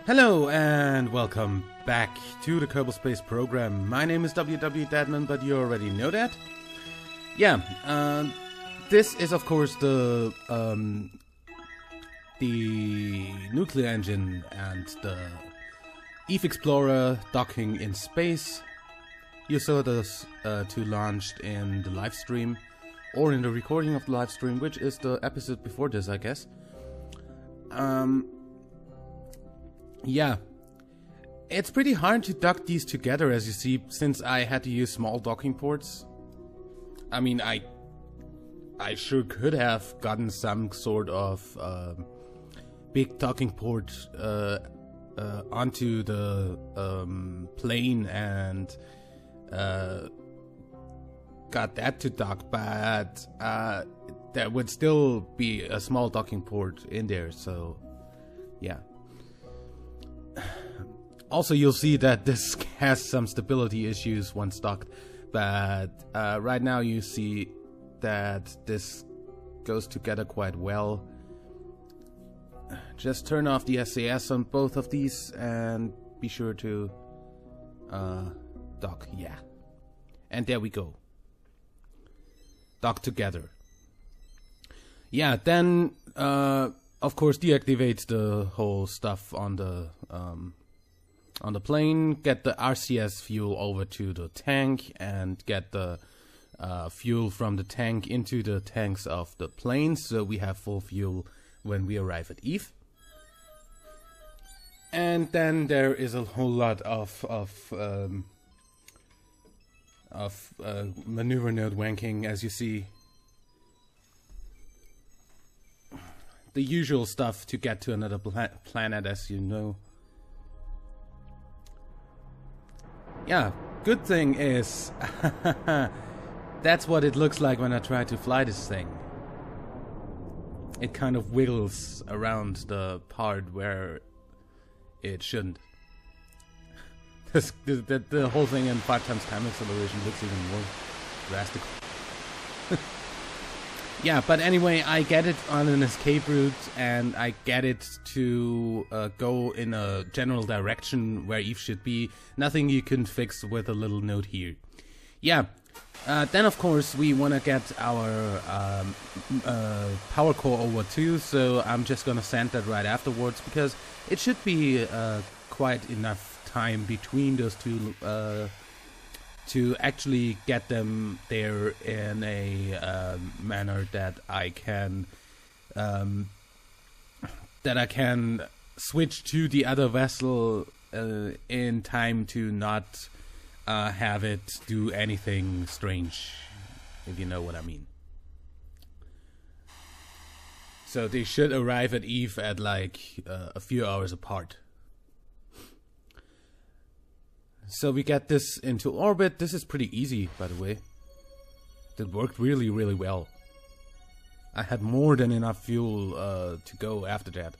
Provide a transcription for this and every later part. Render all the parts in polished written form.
Hello and welcome back to the Kerbal Space program. My name is WWEdeadman, but you already know that. Yeah, this is of course the nuclear engine and the Eve Explorer docking in space. You saw those two launched in the live stream, or in the recording of the live stream, which is the episode before this, I guess. Yeah, it's pretty hard to dock these together, as you see, since I had to use small docking ports. I mean, I sure could have gotten some sort of big docking port onto the plane and got that to dock, but there would still be a small docking port in there, so yeah. Also, you'll see that this has some stability issues once docked, but right now you see that this goes together quite well. Just turn off the SAS on both of these and be sure to dock, yeah. And there we go. Dock together. Yeah, then of course deactivate the whole stuff on the plane, get the RCS fuel over to the tank, and get the fuel from the tank into the tanks of the plane, so we have full fuel when we arrive at Eve. And then there is a whole lot of maneuver node wanking, as you see. The usual stuff to get to another planet, as you know. Yeah, good thing is that's what it looks like when I try to fly this thing. It kind of wiggles around the part where it shouldn't. The whole thing in 5 times time acceleration looks even more drastic. Yeah, but anyway, I get it on an escape route, and I get it to go in a general direction where Eve should be. Nothing you can fix with a little note here. Yeah, then of course we want to get our power core over too, so I'm just gonna send that right afterwards, because it should be quite enough time between those two to actually get them there in a manner that I can switch to the other vessel in time to not have it do anything strange, if you know what I mean. So they should arrive at Eve at like a few hours apart. So we get this into orbit. This is pretty easy, by the way. That worked really, really well. I had more than enough fuel to go after that.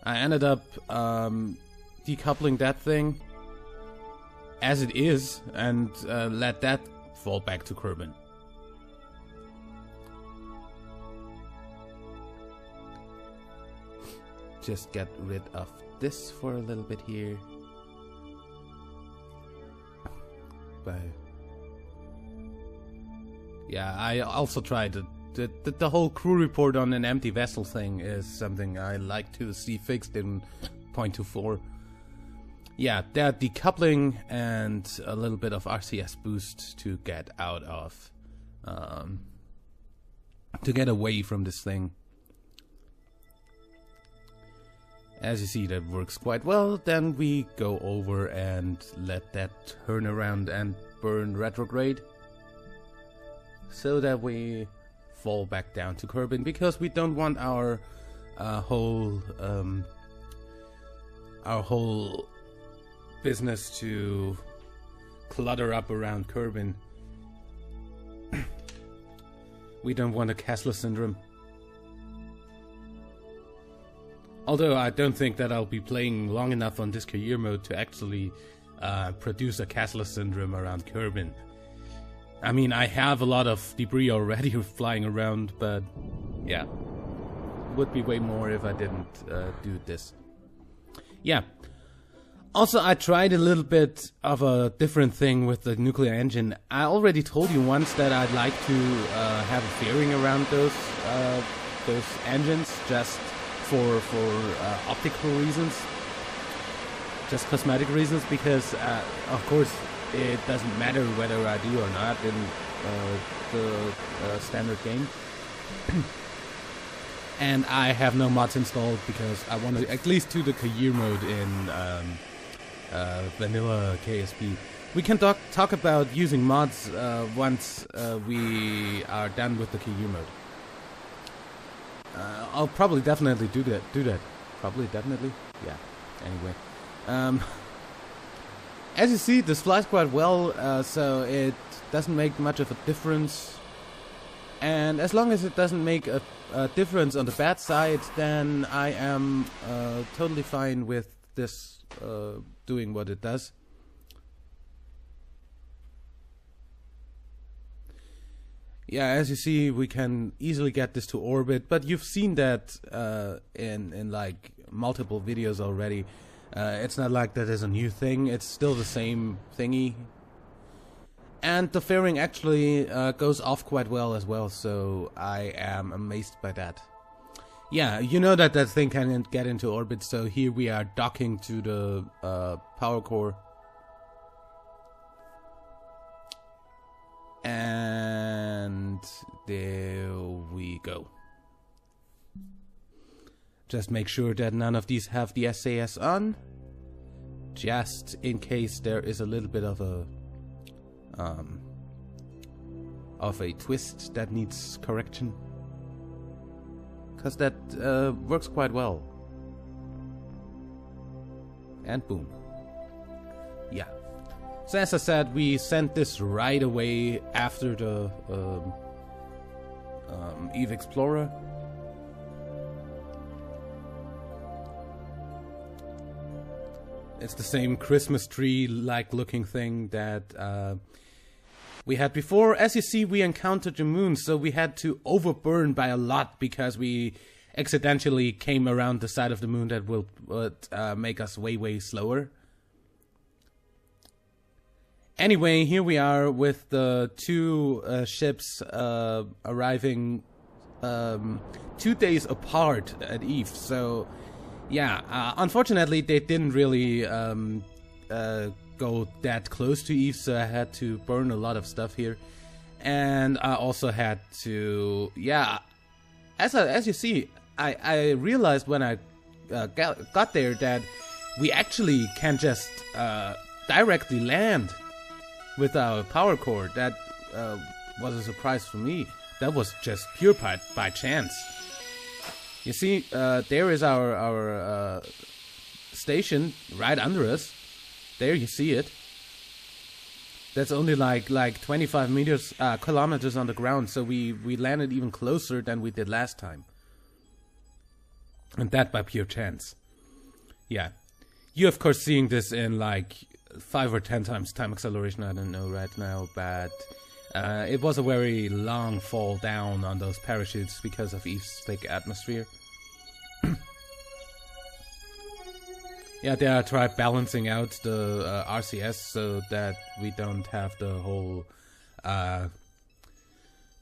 I ended up decoupling that thing as it is and let that fall back to Kerbal. Just get rid of this for a little bit here. But yeah, I also tried the whole crew report on an empty vessel thing is something I like to see fixed in 0.24. Yeah, that decoupling and a little bit of RCS boost to get out of, to get away from this thing. As you see, that works quite well. Then we go over and let that turn around and burn retrograde, so that we fall back down to Kerbal, because we don't want our whole business to clutter up around Kerbal. We don't want a Kessler syndrome. Although I don't think that I'll be playing long enough on this career mode to actually produce a Kessler syndrome around Kerbal. I mean, I have a lot of debris already flying around, but yeah. Would be way more if I didn't do this. Yeah. Also, I tried a little bit of a different thing with the nuclear engine. I already told you once that I'd like to have a fairing around those engines, just for optical reasons, just cosmetic reasons, because of course it doesn't matter whether I do or not in the standard game. And I have no mods installed because I want to at least do the career mode in vanilla KSP. We can talk about using mods once we are done with the career mode. I'll probably definitely do that. Probably definitely. Yeah. Anyway, as you see, this flies quite well, so it doesn't make much of a difference. And as long as it doesn't make a difference on the bad side, then I am totally fine with this doing what it does. Yeah, as you see, we can easily get this to orbit, but you've seen that in like multiple videos already. It's not like that is a new thing, it's still the same thingy. And the fairing actually goes off quite well as well, so I am amazed by that. Yeah, you know that that thing can get into orbit, so here we are docking to the power core. And there we go. Just make sure that none of these have the SAS on, just in case there is a little bit of a twist that needs correction, because that works quite well. And boom. Yeah. So as I said, we sent this right away after the Eve Explorer. It's the same Christmas tree-like looking thing that we had before. As you see, we encountered the moon, so we had to overburn by a lot because we accidentally came around the side of the moon that would make us way slower. Anyway, here we are with the two ships arriving 2 days apart at Eve. So, yeah, unfortunately they didn't really go that close to Eve, so I had to burn a lot of stuff here. And I also had to, yeah, as you see, I realized when I got there that we actually can just directly land with our power core. That was a surprise for me. That was just pure by chance. You see, there is our station right under us. There you see it. That's only like 25 kilometers on the ground, so we landed even closer than we did last time. And that by pure chance. Yeah. You of course seeing this in like 5 or 10 times time acceleration, I don't know right now, but it was a very long fall down on those parachutes because of Eve's thick atmosphere. Yeah, they are trying balancing out the RCS so that we don't have the whole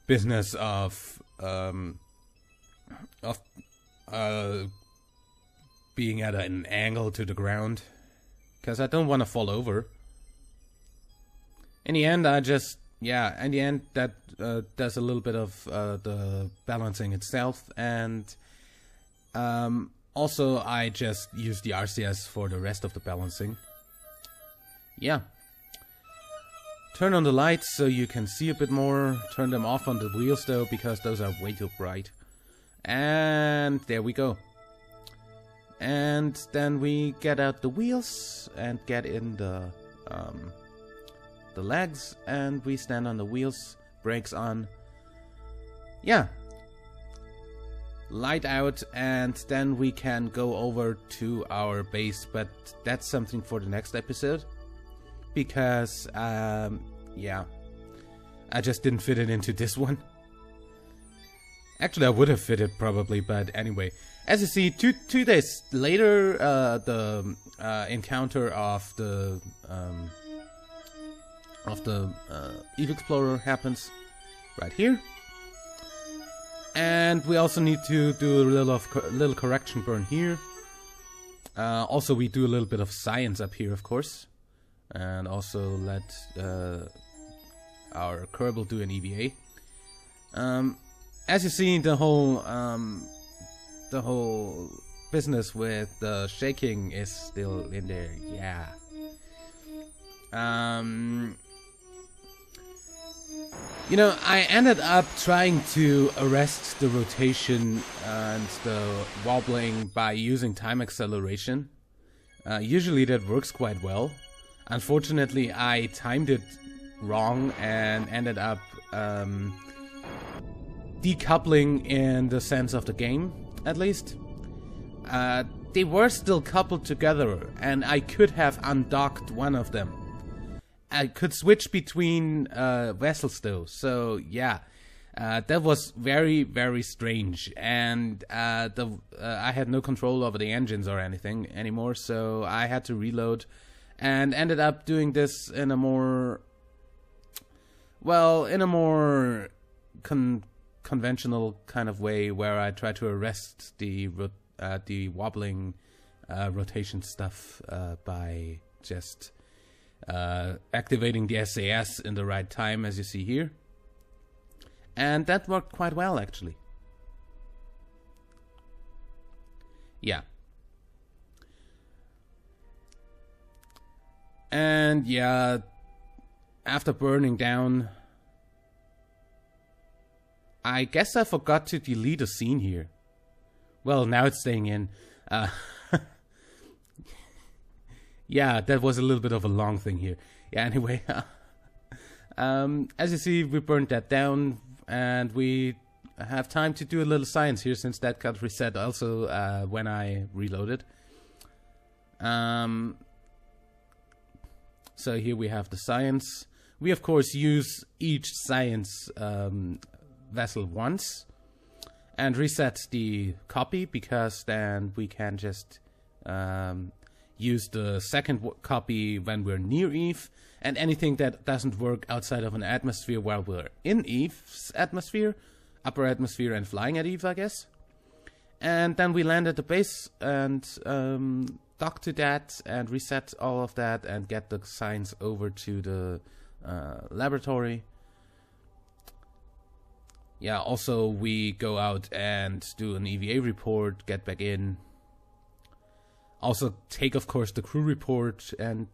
business of being at an angle to the ground, because I don't want to fall over. In the end, that does a little bit of the balancing itself, and also I just use the RCS for the rest of the balancing. Yeah. Turn on the lights so you can see a bit more. Turn them off on the wheels though, because those are way too bright. And there we go. And then we get out the wheels and get in the legs, and we stand on the wheels, brakes on. Yeah. Light out, and then we can go over to our base, but that's something for the next episode. Because, yeah, I just didn't fit it into this one. Actually, I would have fit it probably, but anyway. As you see, two days later, the encounter of the Eve Explorer happens right here, and we also need to do a little correction burn here. Also, we do a little bit of science up here, of course, and also let our Kerbal do an EVA. As you see, the whole business with the shaking is still in there. Yeah. You know, I ended up trying to arrest the rotation and the wobbling by using time acceleration. Usually that works quite well. Unfortunately, I timed it wrong and ended up decoupling in the sense of the game, at least. They were still coupled together, and I could have undocked one of them. I could switch between vessels though, so yeah, that was very, very strange, and I had no control over the engines or anything anymore, so I had to reload, and ended up doing this in a more, well, in a more conventional kind of way, where I try to arrest the wobbling rotation stuff by just activating the SAS in the right time, as you see here, and that worked quite well, actually. Yeah. And yeah, after burning down, I guess I forgot to delete a scene here. Well, now it's staying in. Yeah, that was a little bit of a long thing here. Yeah, anyway. As you see, we burned that down, and we have time to do a little science here, since that got reset also when I reloaded. So here we have the science. We, of course, use each science vessel once and reset the copy, because then we can just use the second copy when we're near Eve, and anything that doesn't work outside of an atmosphere while we're in Eve's atmosphere, upper atmosphere, and flying at Eve, I guess. And then we land at the base and dock to that and reset all of that and get the science over to the laboratory. Yeah, also we go out and do an EVA report, get back in. Also take, of course, the crew report and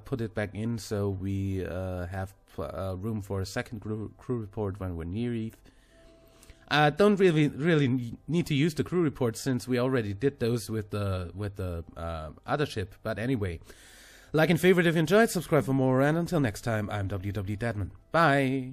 put it back in, so we have room for a second crew report when we're near Eve. Don't really need to use the crew report, since we already did those with the other ship. But anyway, like and favorite if you enjoyed, subscribe for more, and until next time, I'm WWEdeadman. Bye!